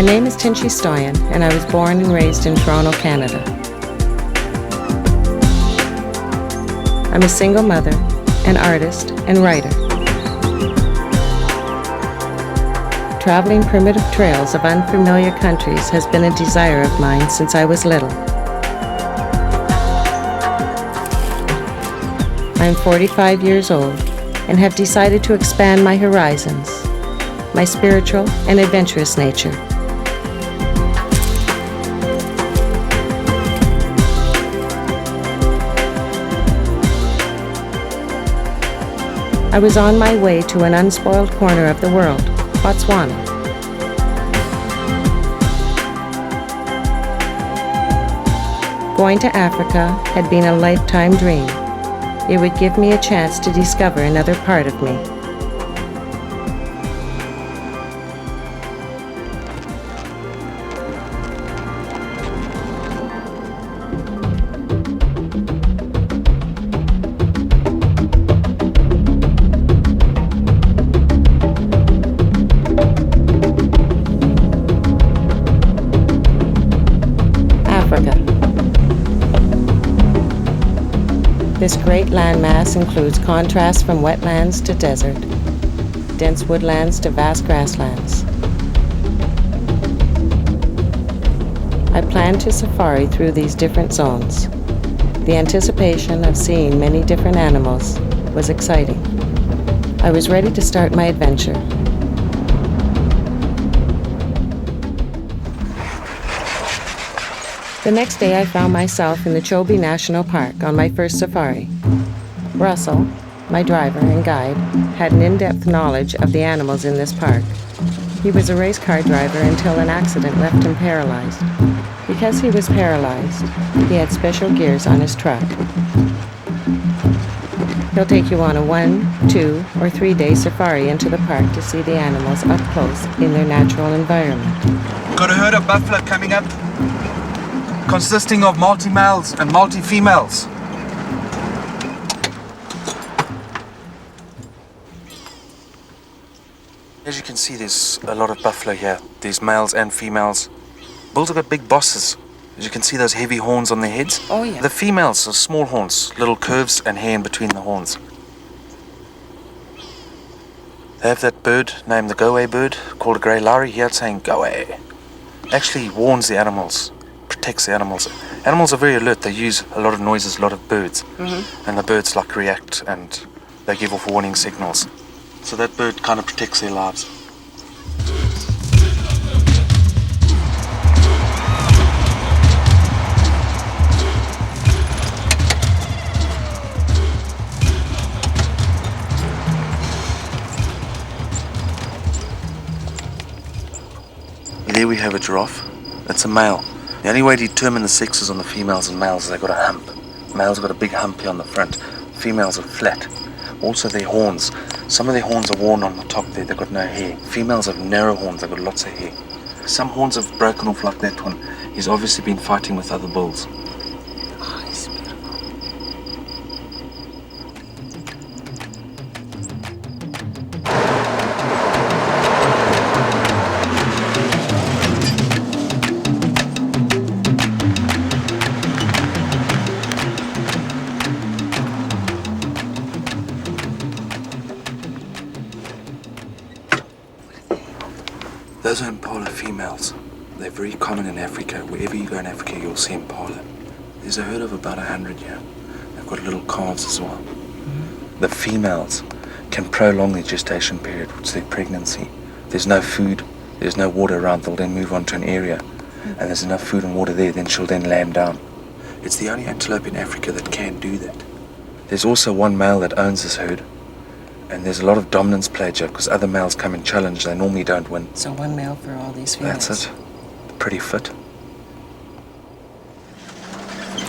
My name is Tinchie Stoyan, and I was born and raised in Toronto, Canada. I'm a single mother, an artist, and writer. Traveling primitive trails of unfamiliar countries has been a desire of mine since I was little. I'm 45 years old and have decided to expand my horizons, my spiritual and adventurous nature. I was on my way to an unspoiled corner of the world, Botswana. Going to Africa had been a lifetime dream. It would give me a chance to discover another part of me. This great landmass includes contrasts from wetlands to desert, dense woodlands to vast grasslands. I planned to safari through these different zones. The anticipation of seeing many different animals was exciting. I was ready to start my adventure. The next day I found myself in the Chobe National Park on my first safari. Russell, my driver and guide, had an in-depth knowledge of the animals in this park. He was a race car driver until an accident left him paralyzed. Because he was paralyzed, he had special gears on his truck. He'll take you on a 1, 2, or 3-day safari into the park to see the animals up close in their natural environment. Got a herd of buffalo coming up, consisting of multi-males and multi-females. As you can see, there's a lot of buffalo here. There's males and females. Bulls have got big bosses. As you can see, those heavy horns on their heads. Oh, yeah. The females are small horns, little curves and hair in between the horns. They have that bird named the go-away bird, called a grey lari. Here it's saying go away. Actually warns the animals, protects the animals. Animals are very alert. They use a lot of noises, a lot of birds. And the birds like react and they give off warning signals. So that bird kind of protects their lives. There we have a giraffe. It's a male. The only way to determine the sexes on the females and males is they've got a hump. Males have got a big hump here on the front. Females are flat. Also their horns. Some of their horns are worn on the top there. They've got no hair. Females have narrow horns. They've got lots of hair. Some horns have broken off like that one. He's obviously been fighting with other bulls. Oh, he's beautiful. Those are impala females. They're very common in Africa. Wherever you go in Africa, you'll see impala. There's a herd of about 100 here. They've got little calves as well. The females can prolong their gestation period, which is their pregnancy. There's no food, there's no water around. They'll then move on to an area, and there's enough food and water there, then she'll then lamb down. It's the only antelope in Africa that can do that. There's also one male that owns this herd. And there's a lot of dominance played here because other males come and challenge. They normally don't win. So one male for all these females. That's it. Pretty fit.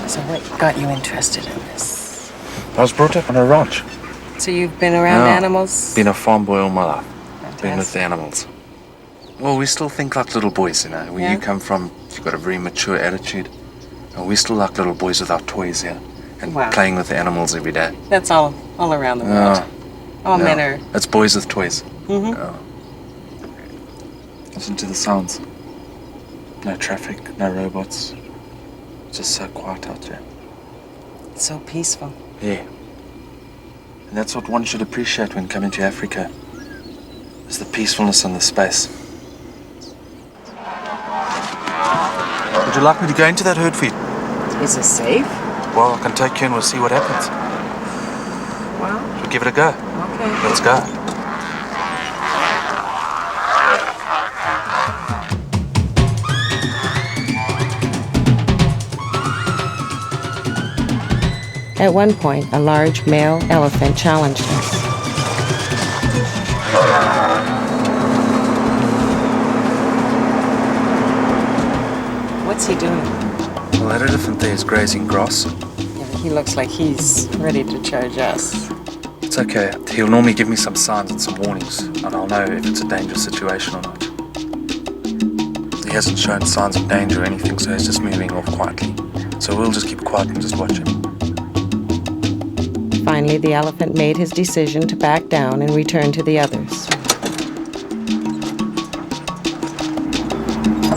So what got you interested in this? I was brought up on a ranch. So you've been around animals? Been a farm boy all my life. Fantastic. Been with the animals. Well, we still think like little boys, you know. Where you come from, you've got a very mature attitude. And we still like little boys with our toys here. And playing with the animals every day. That's all around the world. All men are... It's boys with toys. Listen to the sounds. No traffic, no robots. Just so quiet out there. It's so peaceful. Yeah. And that's what one should appreciate when coming to Africa. Is the peacefulness and the space. Would you like me to go into that herd feed? Is it safe? Well, I can take you and we'll see what happens. Well, We'll give it a go. okay. Let's go. At one point, a large male elephant challenged us. What's he doing? Well, that elephant there is grazing grass. Yeah, he looks like he's ready to charge us. It's okay. He'll normally give me some signs and some warnings, and I'll know if it's a dangerous situation or not. He hasn't shown signs of danger or anything, so he's just moving off quietly. So we'll just keep quiet and just watch him. Finally, the elephant made his decision to back down and return to the others.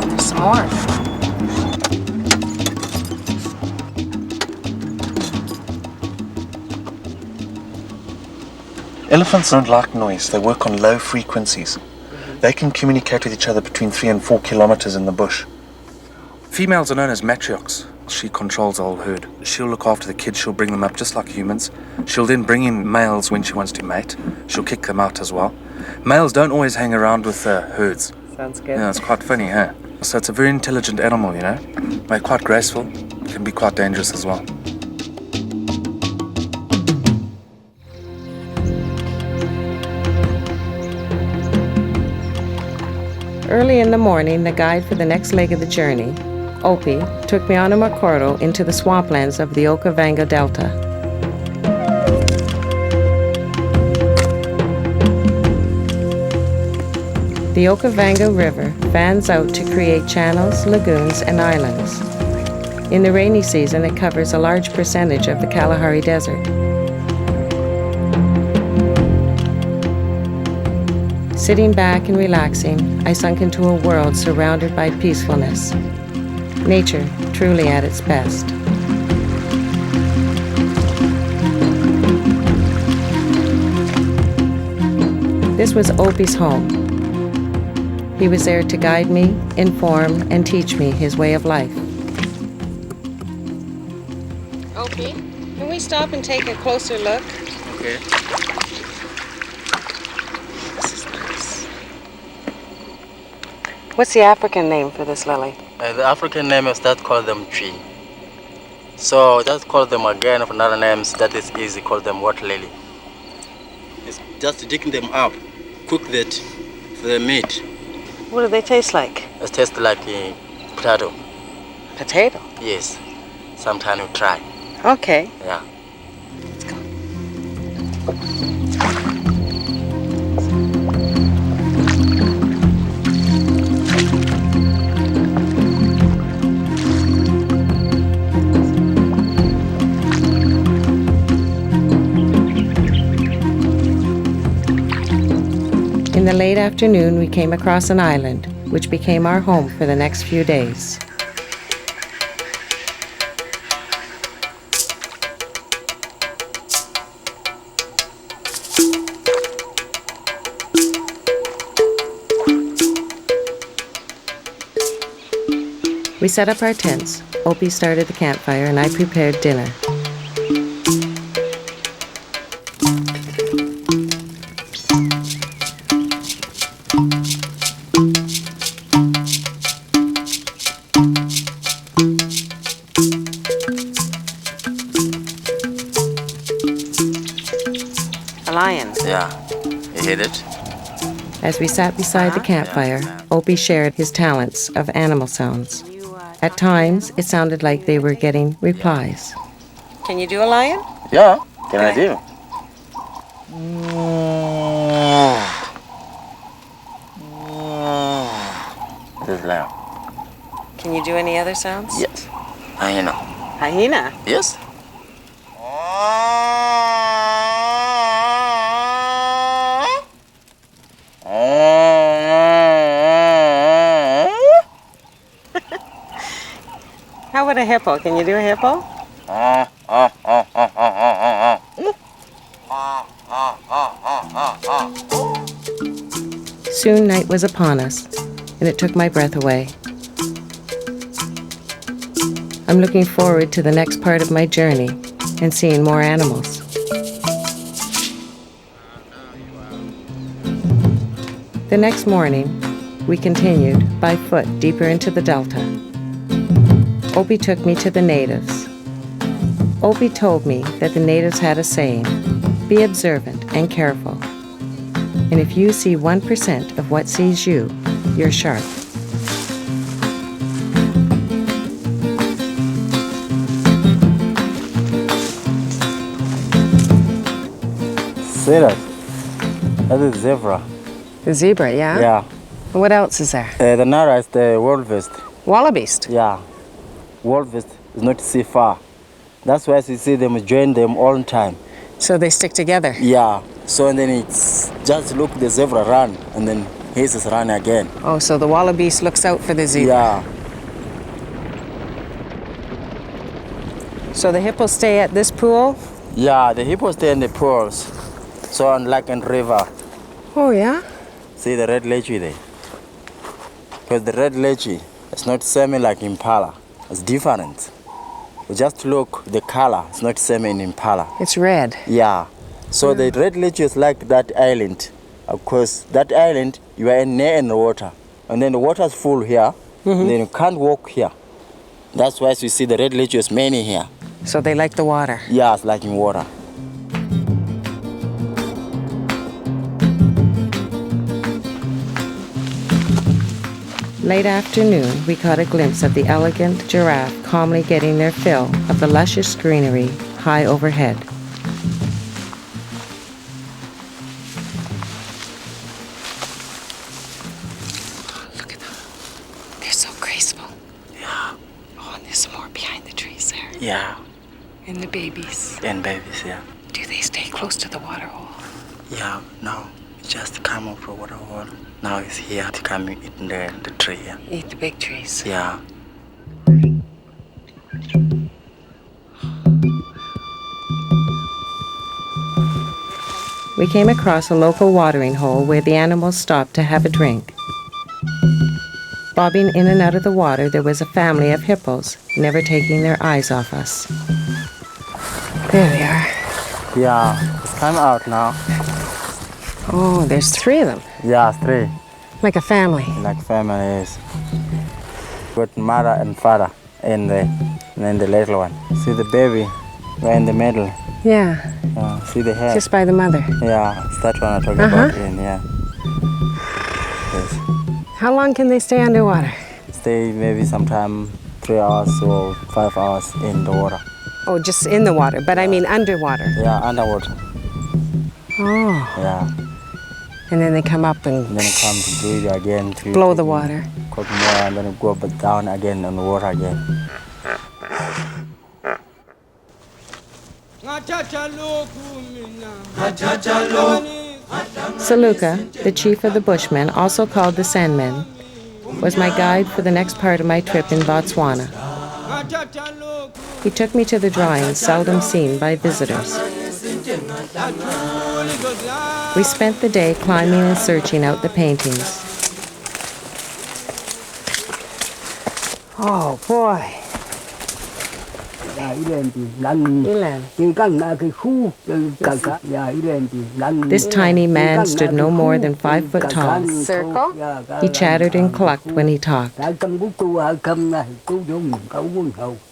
There's some more. Elephants don't like noise. They work on low frequencies. They can communicate with each other between 3 and 4 kilometers in the bush. Females are known as matriarchs. She controls the whole herd. She'll look after the kids. She'll bring them up just like humans. She'll then bring in males when she wants to mate. She'll kick them out as well. Males don't always hang around with herds. Sounds good. Yeah, it's quite funny, huh? So it's a very intelligent animal, you know? They're quite graceful. Can be quite dangerous as well. Early in the morning, the guide for the next leg of the journey, Opie, took me on a Makoro into the swamplands of the Okavango Delta. The Okavango River fans out to create channels, lagoons, and islands. In the rainy season, it covers a large percentage of the Kalahari Desert. Sitting back and relaxing, I sunk into a world surrounded by peacefulness. Nature truly at its best. This was Opie's home. He was there to guide me, inform, and teach me his way of life. Opie, can we stop and take a closer look? Okay. This is nice. What's the African name for this lily? The African name is that call them tree. So just call them again of another names that is easy, call them water lily. It's just digging them up, cook that for the meat. What do they taste like? It tastes like a potato. Potato? Yes. Sometime you try. Okay. Yeah. In the late afternoon, we came across an island, which became our home for the next few days. We set up our tents. Opie started the campfire, and I prepared dinner. A lion. Yeah. You hit it? As we sat beside the campfire, Opie shared his talents of animal sounds. At times, it sounded like they were getting replies. Can you do a lion? Yeah. Can I do? This is loud. Can you do any other sounds? Yes. I know. Hyena. Yes. about a hippo? Can you do a hippo? Soon night was upon us, and it took my breath away. I'm looking forward to the next part of my journey and seeing more animals. The next morning, we continued by foot deeper into the delta. Opie took me to the natives. Opie told me that the natives had a saying, be observant and careful. And if you see 1% of what sees you, you're sharp. See that? That is zebra. The zebra, yeah? Yeah. What else is there? The Nara is the wildebeest. Wallabeast. Yeah. Wildebeest is not see far. That's why you see them join them all the time. So they stick together. Yeah. So and then it's just look the zebra run and then his is run again. Oh, so the wallabeast looks out for the zebra. Yeah. So the hippos stay at this pool? Yeah, the hippos stay in the pools. So unlike in river. Oh, yeah? See the red lychee there? Because the red lychee is not same like impala. It's different. You just look, the color is not same in impala. It's red. Yeah. So the red lychee is like that island. Of course, that island, you are near in the water. And then the water is full here. And then you can't walk here. That's why you see the red lychee is many here. So they like the water. Yeah, it's like in water. Late afternoon, we caught a glimpse of the elegant giraffe calmly getting their fill of the luscious greenery high overhead. Look at them. They're so graceful. Yeah. Oh, and there's some more behind the trees there. Yeah. And the babies. And babies, yeah. Do they stay close to the water hole? Yeah, no. It just come up from water hole. Now it's here to come eat in the tree. Yeah. Eat the big trees. Yeah. We came across a local watering hole where the animals stopped to have a drink. Bobbing in and out of the water, there was a family of hippos, never taking their eyes off us. There they are. Yeah, it's come out now. Oh, there's 3 of them. Yeah, 3. Like a family. Like families. With mother and father and then the little one. See the baby right in the middle. Yeah, See the head. just by the mother. Yeah, it's that one I'm talking about. In, yeah. Yes. How long can they stay underwater? Stay maybe sometime 3 hours or 5 hours in the water. Oh, just in the water, but I mean underwater. Yeah, underwater. Oh, Yeah. and then they come up and And then it come to breathe again. To blow the water. Cut more and then it go back down again on the water again. Saluka, the chief of the bushmen, also called the Sandmen, was my guide for the next part of my trip in Botswana. He took me to the drawings seldom seen by visitors. We spent the day climbing and searching out the paintings. Oh boy. This tiny man stood no more than 5 foot tall. Circle? He chattered and clucked when he talked.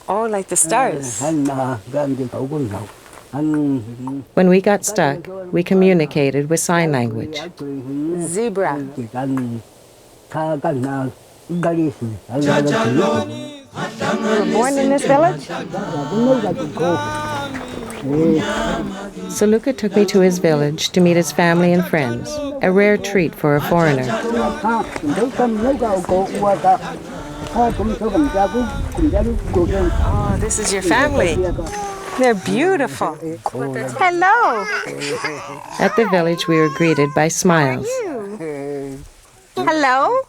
Oh, like the stars. When we got stuck, we communicated with sign language. Zebra. You were born in this village? Saluka took me to his village to meet his family and friends, a rare treat for a foreigner. Oh, this is your family. They're beautiful. Hello. At the village, we were greeted by smiles. Hello.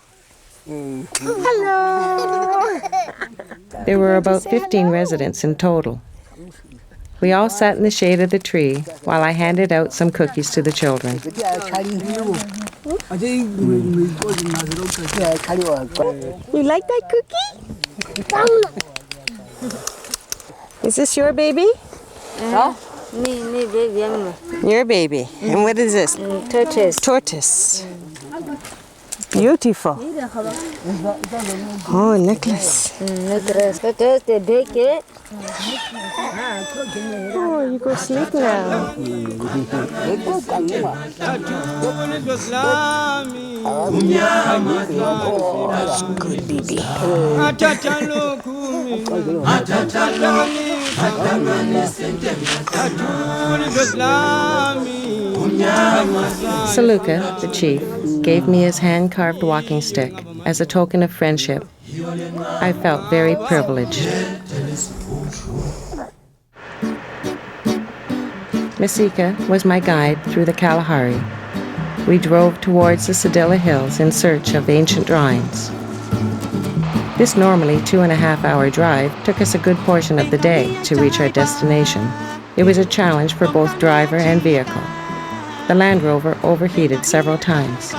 Hello. There were about 15 residents in total. We all sat in the shade of the tree while I handed out some cookies to the children. You like that cookie? Is this your baby? Me baby. Your baby. And what is this? Tortoise. Tortoise. Beautiful. Oh, necklace. Tortoise, they take it. Oh, you go sleep now. Good baby. Saluka, the chief, gave me his hand-carved walking stick as a token of friendship. I felt very privileged. Masika was my guide through the Kalahari. We drove towards the Sedilla Hills in search of ancient drawings. This normally 2.5-hour drive took us a good portion of the day to reach our destination. It was a challenge for both driver and vehicle. The Land Rover overheated several times.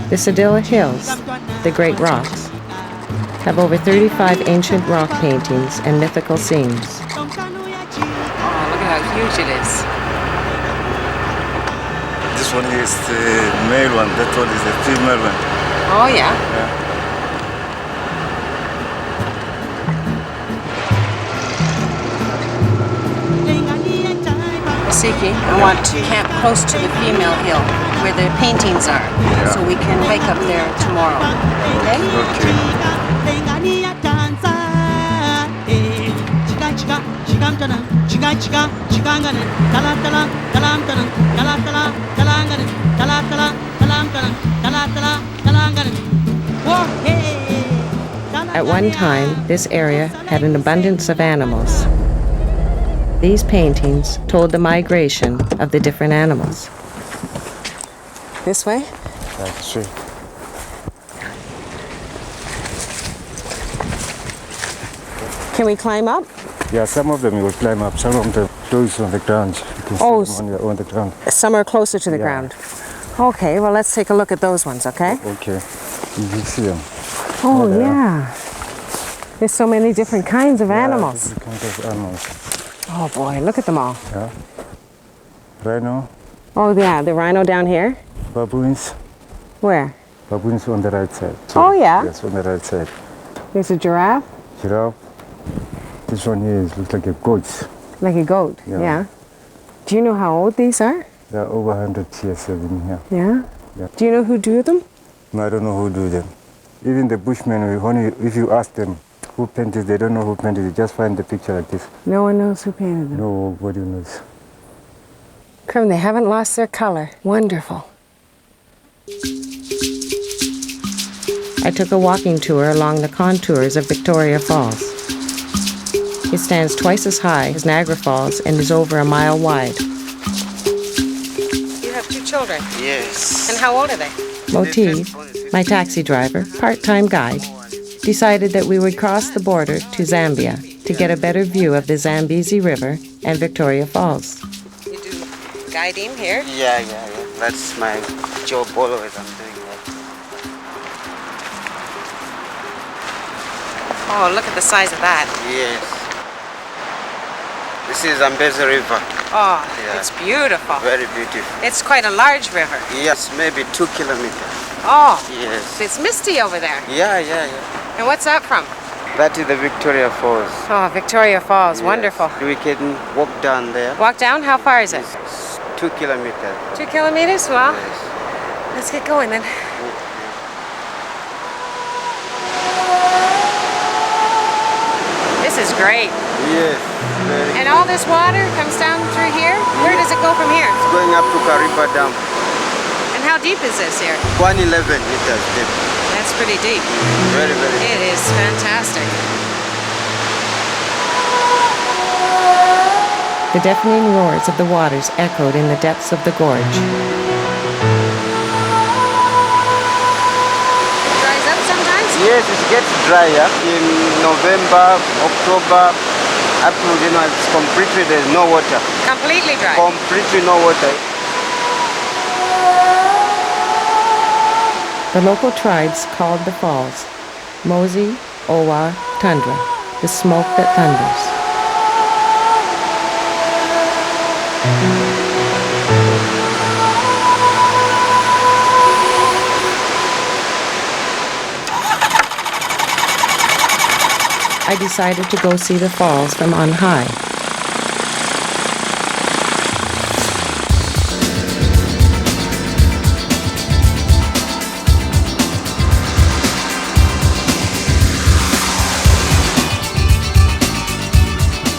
The Sedilla Hills, the Great Rocks, have over 35 ancient rock paintings and mythical scenes. Oh, look at how huge it is. This one is the male one, that one is the female one. Oh, yeah. Masiki, I want to camp close to the female hill where the paintings are, so we can hike up there tomorrow. Okay? Okay. At one time, this area had an abundance of animals. These paintings told the migration of the different animals. This way? That's true. Can we climb up? Yeah, some of them you will climb up, some of them those on the ground. You can Oh, see them on the ground. Some are closer to the Yeah. ground. Okay, well, let's take a look at those ones, okay? Okay, you can see them. Oh, there. yeah. There's so many different kinds of animals. Different kinds of animals. Oh, boy, look at them all. Yeah. Rhino, Oh, yeah, the rhino down here. baboons. Where? Baboons on the right side. Oh, yeah. Yes, on the right side. There's a giraffe, Giraffe. This one here looks like a goat. like a goat. Yeah. Yeah. Do you know how old these are? They are over 100 years in here. Yeah. Yeah. Do you know who drew them? No, I don't know who do them. Even the bushmen, if you ask them who painted, they don't know who painted it. Just find the picture like this. No one knows who painted them. Nobody knows. Come, they haven't lost their color. Wonderful. I took a walking tour along the contours of Victoria Falls. It stands twice as high as Niagara Falls and is over a mile wide. You have 2 children? Yes. And how old are they? Motif, my taxi driver, part-time guide, decided that we would cross the border to Zambia to get a better view of the Zambezi River and Victoria Falls. You do guiding here? Yeah. That's my job always. I'm doing that. Oh, look at the size of that. Yes. This is Zambezi River. Oh, Yeah. it's beautiful. Very beautiful. It's quite a large river. Yes, maybe 2 kilometers. Oh, Yes. it's misty over there. Yeah. And what's that from? That is the Victoria Falls. Oh, Victoria Falls. Yes. Wonderful. We can walk down there. Walk down? How far is it? It's 2 kilometers. 2 kilometers? Well, Yes. let's get going then. This is great. Yes. Very And all this water comes down through here? Where does it go from here? going up to Kariba Dam. And how deep is this here? 111 meters deep. That's pretty deep. Very deep. It is fantastic. The deafening roars of the waters echoed in the depths of the gorge. Yes, it gets drier in November, October, up to January. It's completely, there's no water. Completely dry. Completely no water. The local tribes called the falls Mosi Owa Tundra, the smoke that thunders. I decided to go see the falls from on high.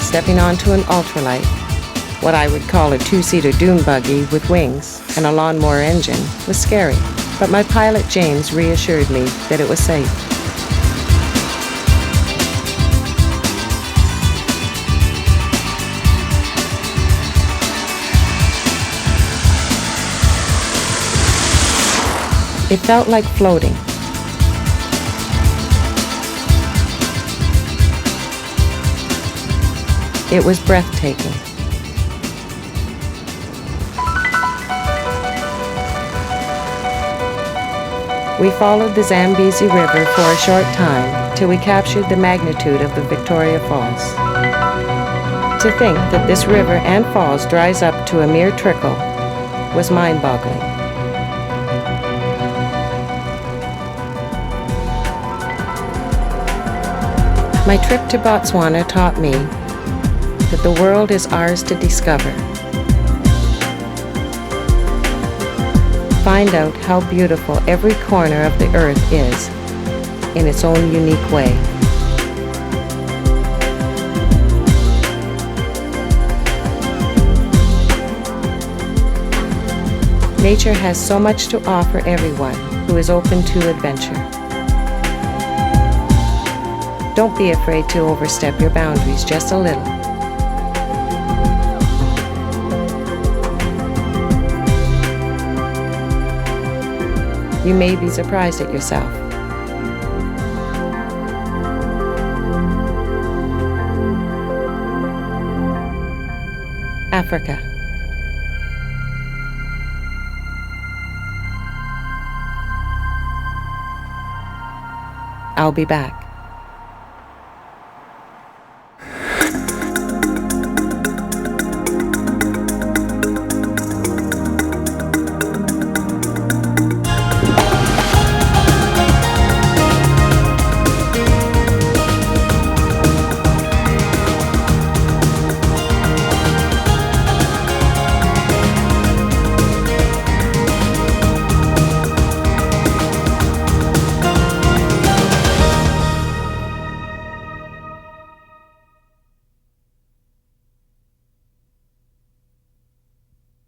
Stepping onto an ultralight, what I would call a two-seater dune buggy with wings and a lawnmower engine, was scary, but my pilot James reassured me that it was safe. It felt like floating. It was breathtaking. We followed the Zambezi River for a short time till we captured the magnitude of the Victoria Falls. To think that this river and falls dries up to a mere trickle was mind-boggling. My trip to Botswana taught me that the world is ours to discover. Find out how beautiful every corner of the earth is in its own unique way. Nature has so much to offer everyone who is open to adventure. Don't be afraid to overstep your boundaries just a little. You may be surprised at yourself. Africa. I'll be back.